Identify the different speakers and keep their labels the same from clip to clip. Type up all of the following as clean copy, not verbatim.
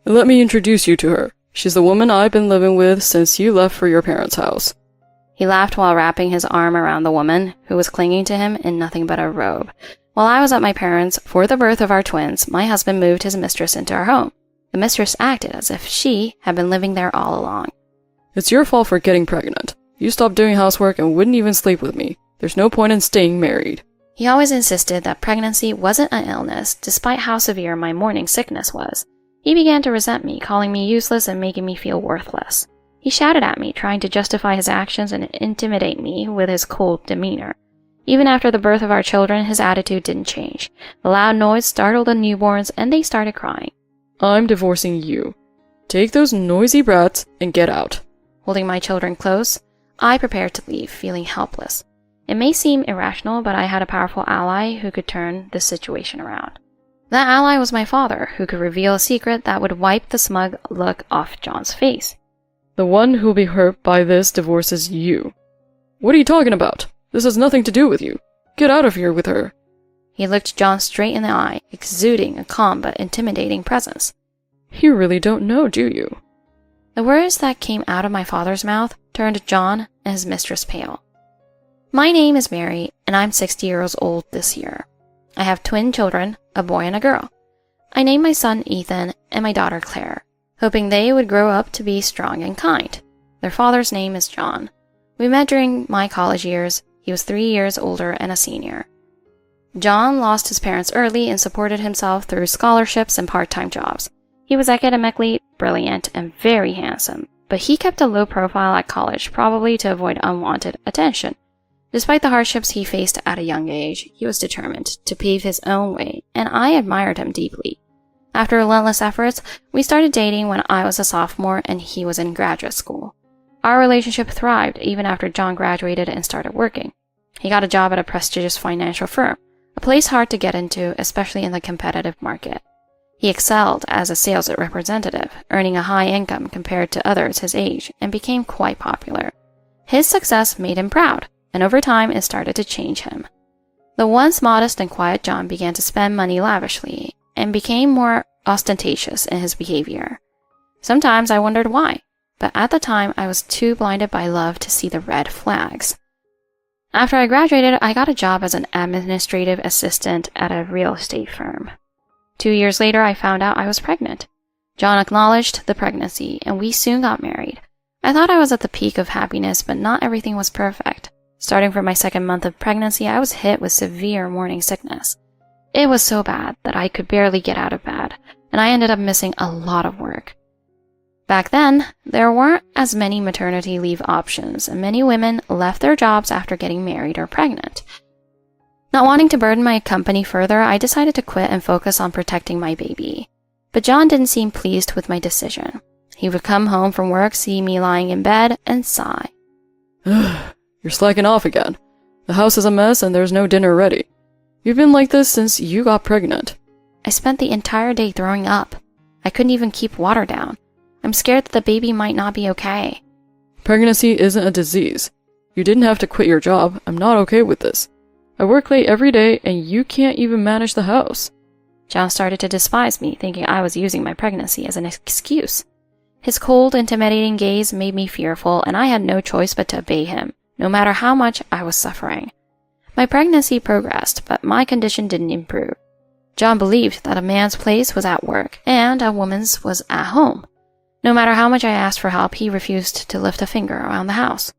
Speaker 1: Let me introduce you to her. She's the woman I've been living with since you left for your parents' house."
Speaker 2: He laughed while wrapping his arm around the woman, who was clinging to him in nothing but a robe. While I was at my parents' for the birth of our twins, my husband moved his mistress into our home. The mistress acted as if she had been living there all along.
Speaker 1: "It's your fault for getting pregnant. You stopped doing housework and wouldn't even sleep with me. There's no point in staying married."
Speaker 2: He always insisted that pregnancy wasn't an illness, despite how severe my morning sickness was. He began to resent me, calling me useless and making me feel worthless. He shouted at me, trying to justify his actions and intimidate me with his cold demeanor. Even after the birth of our children, his attitude didn't change. The loud noise startled the newborns, and they started crying.
Speaker 1: "I'm divorcing you. Take those noisy brats and get out."
Speaker 2: Holding my children close, I prepared to leave, feeling helpless. It may seem irrational, but I had a powerful ally who could turn this situation around. That ally was my father, who could reveal a secret that would wipe the smug look off John's face.
Speaker 1: "The one who'll be hurt by this divorce is you." "What are you talking about? This has nothing to do with you. Get out of here with her."
Speaker 2: He looked John straight in the eye, exuding a calm but intimidating presence.
Speaker 1: "You really don't know, do you?"
Speaker 2: The words that came out of my father's mouth turned John and his mistress pale. "My name is Mary, and I'm 60 years old this year. I have twin children, a boy and a girl. I named my son Ethan and my daughter Claire, hoping they would grow up to be strong and kind. Their father's name is John. We met during my college years. He was 3 years older and a senior. John lost his parents early and supported himself through scholarships and part-time jobs. He was academically brilliant and very handsome, but he kept a low profile at college, probably to avoid unwanted attention. Despite the hardships he faced at a young age, he was determined to pave his own way, and I admired him deeply. After relentless efforts, we started dating when I was a sophomore and he was in graduate school. Our relationship thrived even after John graduated and started working. He got a job at a prestigious financial firm, a place hard to get into, especially in the competitive market. He excelled as a sales representative, earning a high income compared to others his age, and became quite popular. His success made him proud, and over time it started to change him. The once modest and quiet John began to spend money lavishly, and became more ostentatious in his behavior. Sometimes I wondered why, but at the time I was too blinded by love to see the red flags. After I graduated, I got a job as an administrative assistant at a real estate firm. 2 years later, I found out I was pregnant. John acknowledged the pregnancy, and we soon got married. I thought I was at the peak of happiness, but not everything was perfect. Starting from my second month of pregnancy, I was hit with severe morning sickness. It was so bad that I could barely get out of bed, and I ended up missing a lot of work. Back then, there weren't as many maternity leave options, and many women left their jobs after getting married or pregnant. Not wanting to burden my company further, I decided to quit and focus on protecting my baby. But John didn't seem pleased with my decision. He would come home from work, see me lying in bed, and sigh.
Speaker 1: "You're slacking off again. The house is a mess and there's no dinner ready. You've been like this since you got pregnant."
Speaker 2: I spent the entire day throwing up. I couldn't even keep water down. I'm scared that the baby might not be okay.
Speaker 1: "Pregnancy isn't a disease. You didn't have to quit your job. I'm not okay with this. I work late every day and you can't even manage the house."
Speaker 2: John started to despise me, thinking I was using my pregnancy as an excuse. His cold, intimidating gaze made me fearful, and I had no choice but to obey him, no matter how much I was suffering. My pregnancy progressed, but my condition didn't improve. John believed that a man's place was at work, and a woman's was at home. No matter how much I asked for help, he refused to lift a finger around the house.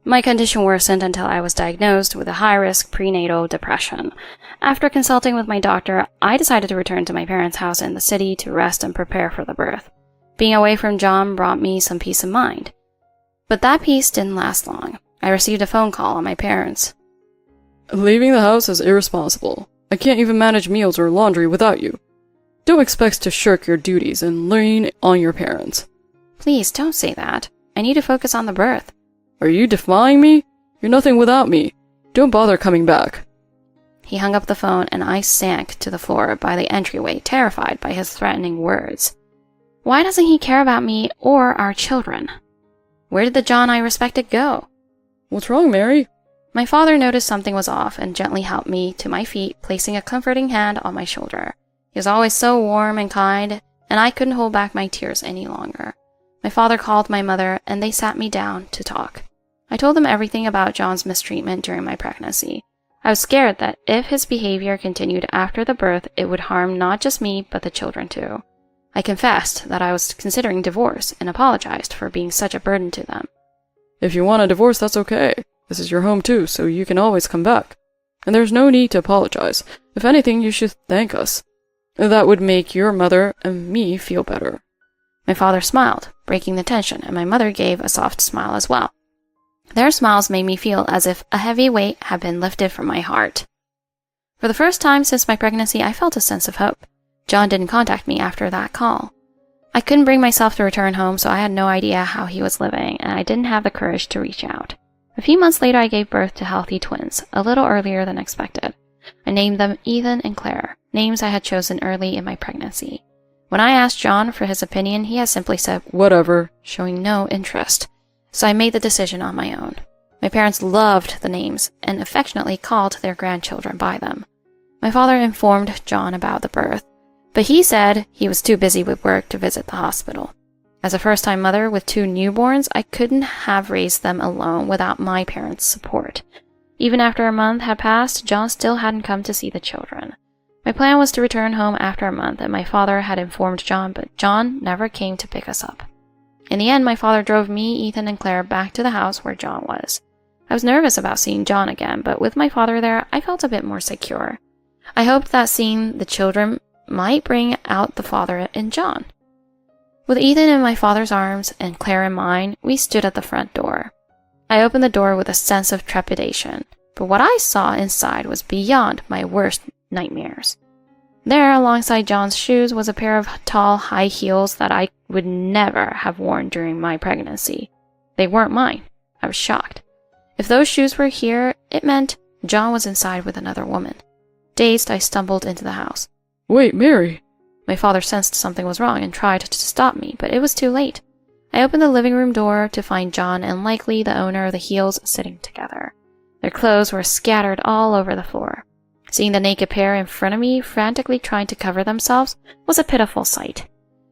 Speaker 2: My condition worsened until I was diagnosed with a high-risk prenatal depression. After consulting with my doctor, I decided to return to my parents' house in the city to rest and prepare for the birth. Being away from John brought me some peace of mind. But that peace didn't last long. I received a phone call on my parents.
Speaker 1: "Leaving the house is irresponsible. I can't even manage meals or laundry without you. Don't expect to shirk your duties and lean on your parents."
Speaker 2: "Please don't say that. I need to focus on the birth."
Speaker 1: "Are you defying me? You're nothing without me. Don't bother coming back."
Speaker 2: He hung up the phone and I sank to the floor by the entryway, terrified by his threatening words. Why doesn't he care about me or our children? Where did the John I respected go?
Speaker 1: "What's wrong, Mary?"
Speaker 2: My father noticed something was off and gently helped me to my feet, placing a comforting hand on my shoulder. He was always so warm and kind. and I couldn't hold back my tears any longer. My father called my mother, and they sat me down to talk. I told them everything about John's mistreatment during my pregnancy. I was scared that if his behavior continued after the birth, it would harm not just me, but the children too. I confessed that I was considering divorce and apologized for being such a burden to them.
Speaker 1: If you want a divorce, that's okay. This is your home too, so you can always come back. And there's no need to apologize. If anything, you should thank us. That would make your mother and me feel better.
Speaker 2: My father smiled, breaking the tension, and my mother gave a soft smile as well. Their smiles made me feel as if a heavy weight had been lifted from my heart. For the first time since my pregnancy, I felt a sense of hope. John didn't contact me after that call. I couldn't bring myself to return home, so I had no idea how he was living, and I didn't have the courage to reach out. A few months later, I gave birth to healthy twins, a little earlier than expected. I named them Ethan and Claire, names I had chosen early in my pregnancy. When I asked John for his opinion, he had simply said, "Whatever," showing no interest. So I made the decision on my own. My parents loved the names and affectionately called their grandchildren by them. My father informed John about the birth, but he said he was too busy with work to visit the hospital. As a first-time mother with 2 newborns, I couldn't have raised them alone without my parents' support. Even after a month had passed, John still hadn't come to see the children. My plan was to return home after a month, and my father had informed John, but John never came to pick us up. In the end, my father drove me, Ethan, and Claire back to the house where John was. I was nervous about seeing John again, but with my father there, I felt a bit more secure. I hoped that seeing the children might bring out the father in John. With Ethan in my father's arms and Claire in mine, we stood at the front door. I opened the door with a sense of trepidation, but what I saw inside was beyond my worst nightmares. There, alongside John's shoes, was a pair of tall, high heels that I would never have worn during my pregnancy. They weren't mine. I was shocked. If those shoes were here, it meant John was inside with another woman. Dazed, I stumbled into the house.
Speaker 1: "Wait, Mary!"
Speaker 2: My father sensed something was wrong and tried to stop me, but it was too late. I opened the living room door to find John and likely the owner of the heels sitting together. Their clothes were scattered all over the floor. Seeing the naked pair in front of me frantically trying to cover themselves was a pitiful sight.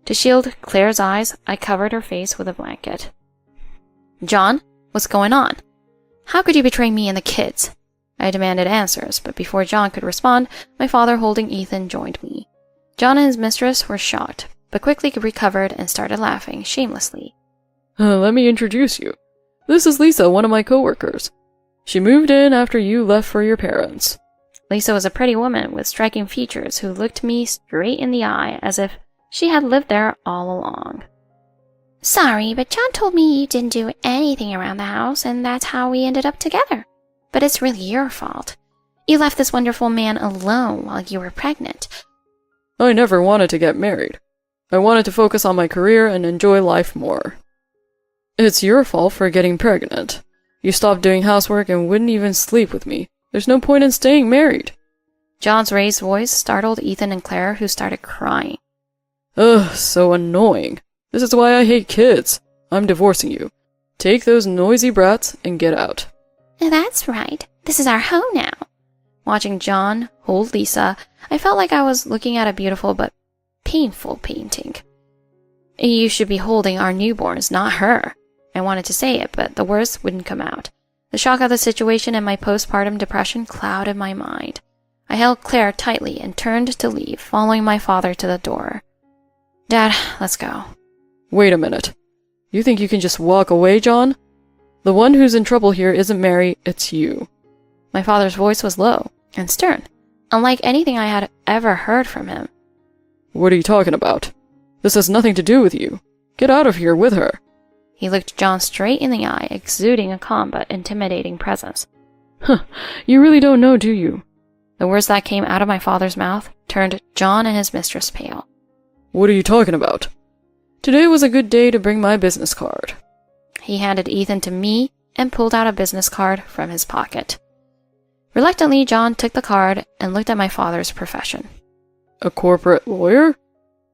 Speaker 2: To shield Claire's eyes, I covered her face with a blanket. "John, what's going on? How could you betray me and the kids?" I demanded answers, but before John could respond, my father holding Ethan joined me. John and his mistress were shocked, but quickly recovered and started laughing shamelessly.
Speaker 1: Let me introduce you. This is Lisa, one of my coworkers. She moved in after you left for your parents."
Speaker 2: Lisa was a pretty woman with striking features who looked me straight in the eye as if she had lived there all along. "Sorry, but John told me you didn't do anything around the house, and that's how we ended up together. But it's really your fault. You left this wonderful man alone while you were pregnant."
Speaker 1: "I never wanted to get married. I wanted to focus on my career and enjoy life more. It's your fault for getting pregnant. You stopped doing housework and wouldn't even sleep with me. There's no point in staying married."
Speaker 2: John's raised voice startled Ethan and Claire, who started crying.
Speaker 1: "Ugh, so annoying. This is why I hate kids. I'm divorcing you. Take those noisy brats and get out."
Speaker 2: "That's right. This is our home now." Watching John hold Lisa, I felt like I was looking at a beautiful but painful painting. "You should be holding our newborns, not her." I wanted to say it, but the words wouldn't come out. The shock of the situation and my postpartum depression clouded my mind. I held Claire tightly and turned to leave, following my father to the door. "Dad, let's go."
Speaker 1: "Wait a minute. You think you can just walk away, John? The one who's in trouble here isn't Mary, it's you."
Speaker 2: My father's voice was low and stern, unlike anything I had ever heard from him.
Speaker 1: "What are you talking about? This has nothing to do with you. Get out of here with her."
Speaker 2: He looked John straight in the eye, exuding a calm but intimidating presence.
Speaker 1: You really don't know, do you?"
Speaker 2: The words that came out of my father's mouth turned John and his mistress pale.
Speaker 1: "What are you talking about? Today was a good day to bring my business card."
Speaker 2: He handed Ethan to me and pulled out a business card from his pocket. Reluctantly, John took the card and looked at my father's profession.
Speaker 1: "A corporate lawyer?"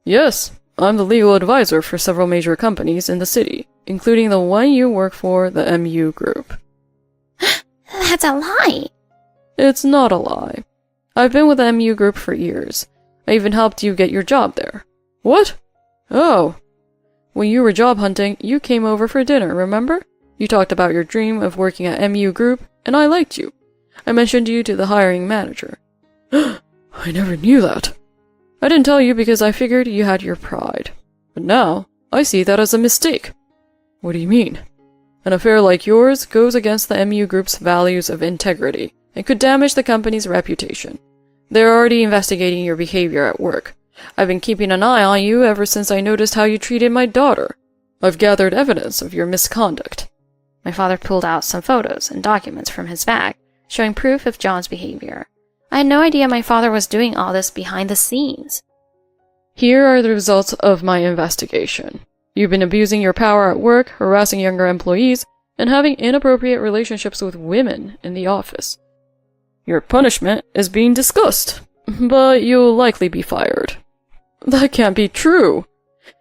Speaker 1: "Yes, I'm the legal advisor for several major companies in the city, including the one you work for, the MU Group."
Speaker 2: "That's a lie."
Speaker 1: "It's not a lie. I've been with the MU Group for years. I even helped you get your job there." "What? Oh. When you were job hunting, you came over for dinner, remember? You talked about your dream of working at MU Group, and I liked you. I mentioned you to the hiring manager. I never knew that. I didn't tell you because I figured you had your pride. But now, I see that as a mistake. What do you mean? An affair like yours goes against the MU Group's values of integrity and could damage the company's reputation. They're already investigating your behavior at work. I've been keeping an eye on you ever since I noticed how you treated my daughter. I've gathered evidence of your misconduct.
Speaker 2: My father pulled out some photos and documents from his bag, showing proof of John's behavior. I had no idea my father was doing all this behind the scenes.
Speaker 1: Here are the results of my investigation. You've been abusing your power at work, harassing younger employees, and having inappropriate relationships with women in the office. Your punishment is being discussed, but you'll likely be fired. That can't be true.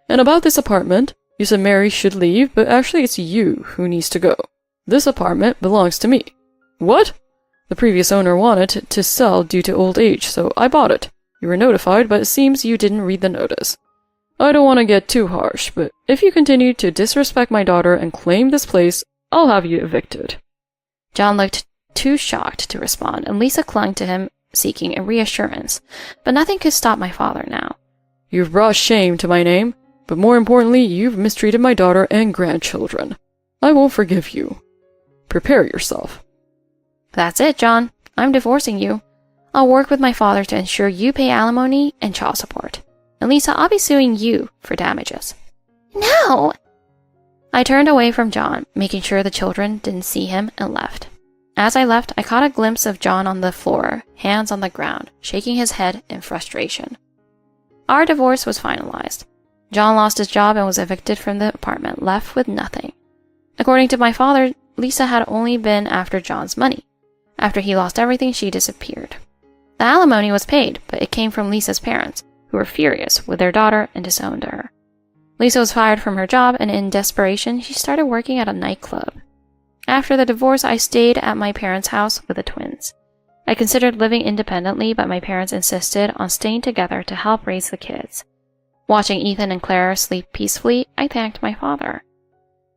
Speaker 1: And about this apartment, you said Mary should leave, but actually it's you who needs to go. This apartment belongs to me. What? The previous owner wanted to sell due to old age, so I bought it. You were notified, but it seems you didn't read the notice. I don't want to get too harsh, but if you continue to disrespect my daughter and claim this place, I'll have you evicted.
Speaker 2: John looked too shocked to respond, and Lisa clung to him, seeking a reassurance. But nothing could stop my father now.
Speaker 1: You've brought shame to my name, but more importantly, you've mistreated my daughter and grandchildren. I won't forgive you. Prepare yourself.
Speaker 2: That's it, John. I'm divorcing you. I'll work with my father to ensure you pay alimony and child support. And Lisa, I'll be suing you for damages. No! I turned away from John, making sure the children didn't see him, and left. As I left, I caught a glimpse of John on the floor, hands on the ground, shaking his head in frustration. Our divorce was finalized. John lost his job and was evicted from the apartment, left with nothing. According to my father, Lisa had only been after John's money. After he lost everything, she disappeared. The alimony was paid, but it came from Lisa's parents, who were furious with their daughter and disowned her. Lisa was fired from her job, and in desperation, she started working at a nightclub. After the divorce, I stayed at my parents' house with the twins. I considered living independently, but my parents insisted on staying together to help raise the kids. Watching Ethan and Claire sleep peacefully, I thanked my father.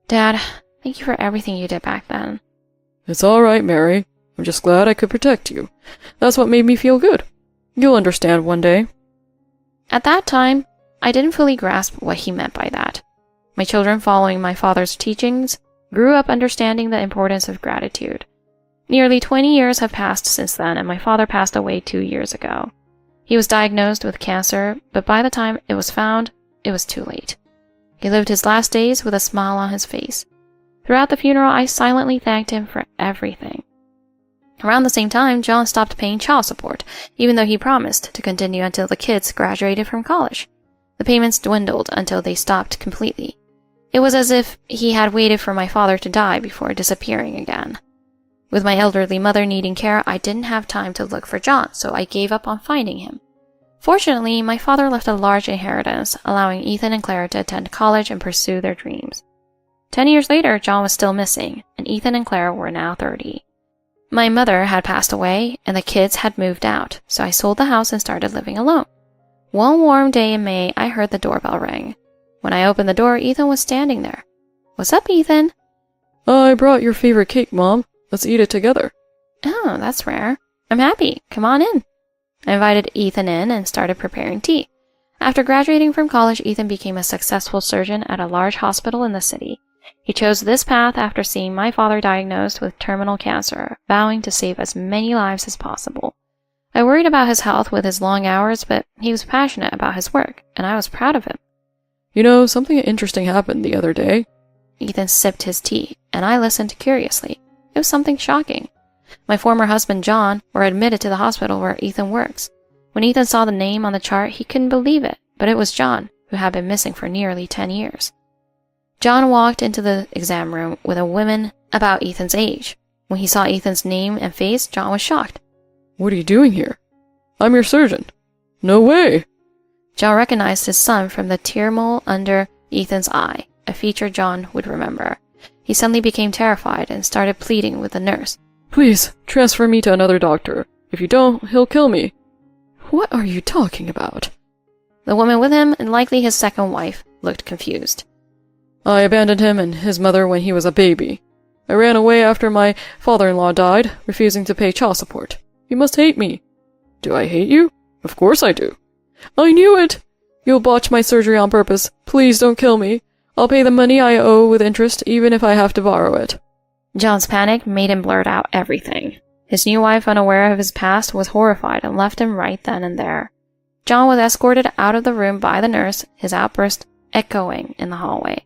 Speaker 2: Dad, thank you for everything you did back then.
Speaker 1: It's all right, Mary. I'm just glad I could protect you. That's what made me feel good. You'll understand one day.
Speaker 2: At that time, I didn't fully grasp what he meant by that. My children, following my father's teachings, grew up understanding the importance of gratitude. Nearly 20 years have passed since then, and my father passed away 2 years ago. He was diagnosed with cancer, but by the time it was found, it was too late. He lived his last days with a smile on his face. Throughout the funeral, I silently thanked him for everything. Around the same time, John stopped paying child support, even though he promised to continue until the kids graduated from college. The payments dwindled until they stopped completely. It was as if he had waited for my father to die before disappearing again. With my elderly mother needing care, I didn't have time to look for John, so I gave up on finding him. Fortunately, my father left a large inheritance, allowing Ethan and Claire to attend college and pursue their dreams. 10 years later, John was still missing, and Ethan and Claire were now 30. My mother had passed away, and the kids had moved out, so I sold the house and started living alone. One warm day in May, I heard the doorbell ring. When I opened the door, Ethan was standing there. "What's up, Ethan?"
Speaker 1: I brought your favorite cake, Mom. Let's eat it together.
Speaker 2: "Oh, that's rare. I'm happy. Come on in." I invited Ethan in and started preparing tea. After graduating from college, Ethan became a successful surgeon at a large hospital in the city. He chose this path after seeing my father diagnosed with terminal cancer, vowing to save as many lives as possible. I worried about his health with his long hours, but he was passionate about his work, and I was proud of him.
Speaker 1: You know, something interesting happened the other day.
Speaker 2: Ethan sipped his tea, and I listened curiously. It was something shocking. My former husband, John, were admitted to the hospital where Ethan works. When Ethan saw the name on the chart, he couldn't believe it, but it was John, who had been missing for nearly 10 years. John walked into the exam room with a woman about Ethan's age. When he saw Ethan's name and face, John was shocked.
Speaker 1: What are you doing here? I'm your surgeon. No way!
Speaker 2: John recognized his son from the tear mole under Ethan's eye, a feature John would remember. He suddenly became terrified and started pleading with the nurse.
Speaker 1: Please, transfer me to another doctor. If you don't, he'll kill me. What are you talking about?
Speaker 2: The woman with him, and likely his second wife, looked confused.
Speaker 1: I abandoned him and his mother when he was a baby. I ran away after my father-in-law died, refusing to pay child support. You must hate me. Do I hate you? Of course I do. I knew it! You'll botch my surgery on purpose. Please don't kill me. I'll pay the money I owe with interest, even if I have to borrow it.
Speaker 2: John's panic made him blurt out everything. His new wife, unaware of his past, was horrified and left him right then and there. John was escorted out of the room by the nurse, his outburst echoing in the hallway.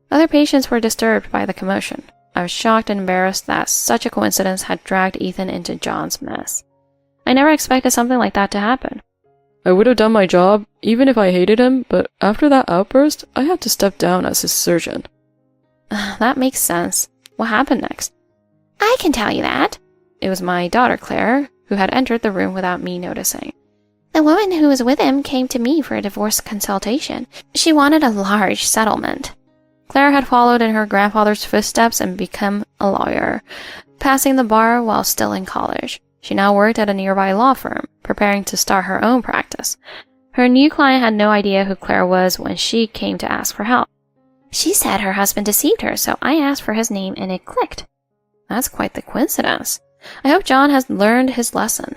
Speaker 2: Other patients were disturbed by the commotion. I was shocked and embarrassed that such a coincidence had dragged Ethan into John's mess. I never expected something like that to happen.
Speaker 1: I would have done my job, even if I hated him, but after that outburst, I had to step down as his surgeon.
Speaker 2: That makes sense. What happened next? I can tell you that. It was my daughter, Claire, who had entered the room without me noticing. The woman who was with him came to me for a divorce consultation. She wanted a large settlement. Claire had followed in her grandfather's footsteps and become a lawyer, passing the bar while still in college. She now worked at a nearby law firm, preparing to start her own practice. Her new client had no idea who Claire was when she came to ask for help. She said her husband deceived her, so I asked for his name and it clicked. That's quite the coincidence. I hope John has learned his lesson.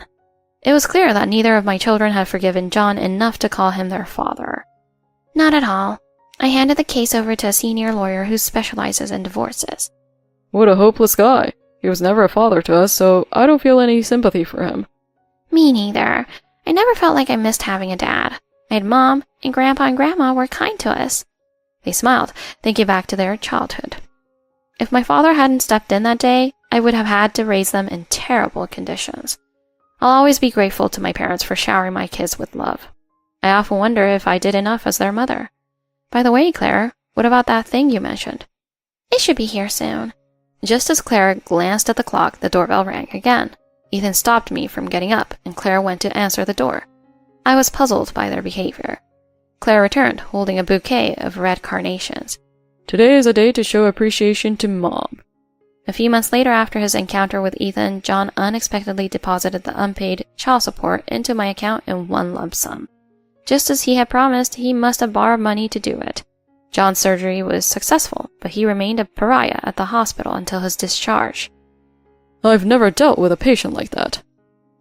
Speaker 2: It was clear that neither of my children had forgiven John enough to call him their father. Not at all. I handed the case over to a senior lawyer who specializes in divorces.
Speaker 1: What a hopeless guy. He was never a father to us, so I don't feel any sympathy for him.
Speaker 2: Me neither. I never felt like I missed having a dad. I had Mom, and Grandpa and Grandma were kind to us. They smiled, thinking back to their childhood. If my father hadn't stepped in that day, I would have had to raise them in terrible conditions. I'll always be grateful to my parents for showering my kids with love. I often wonder if I did enough as their mother. By the way, Claire, what about that thing you mentioned? It should be here soon. Just as Claire glanced at the clock, the doorbell rang again. Ethan stopped me from getting up, and Claire went to answer the door. I was puzzled by their behavior. Claire returned, holding a bouquet of red carnations.
Speaker 1: Today is a day to show appreciation to Mom.
Speaker 2: A few months later, after his encounter with Ethan, John unexpectedly deposited the unpaid child support into my account in one lump sum. Just as he had promised, he must have borrowed money to do it. John's surgery was successful, but he remained a pariah at the hospital until his discharge.
Speaker 1: I've never dealt with a patient like that.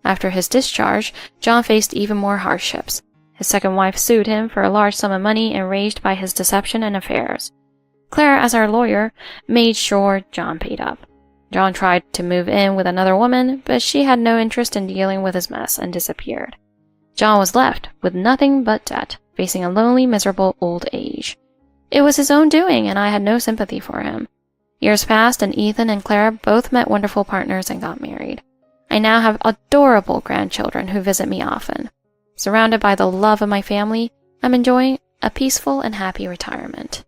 Speaker 2: After his discharge, John faced even more hardships. His second wife sued him for a large sum of money enraged by his deception and affairs. Claire, as our lawyer, made sure John paid up. John tried to move in with another woman, but she had no interest in dealing with his mess and disappeared. John was left with nothing but debt, facing a lonely, miserable old age. It was his own doing, and I had no sympathy for him. Years passed, and Ethan and Claire both met wonderful partners and got married. I now have adorable grandchildren who visit me often. Surrounded by the love of my family, I'm enjoying a peaceful and happy retirement.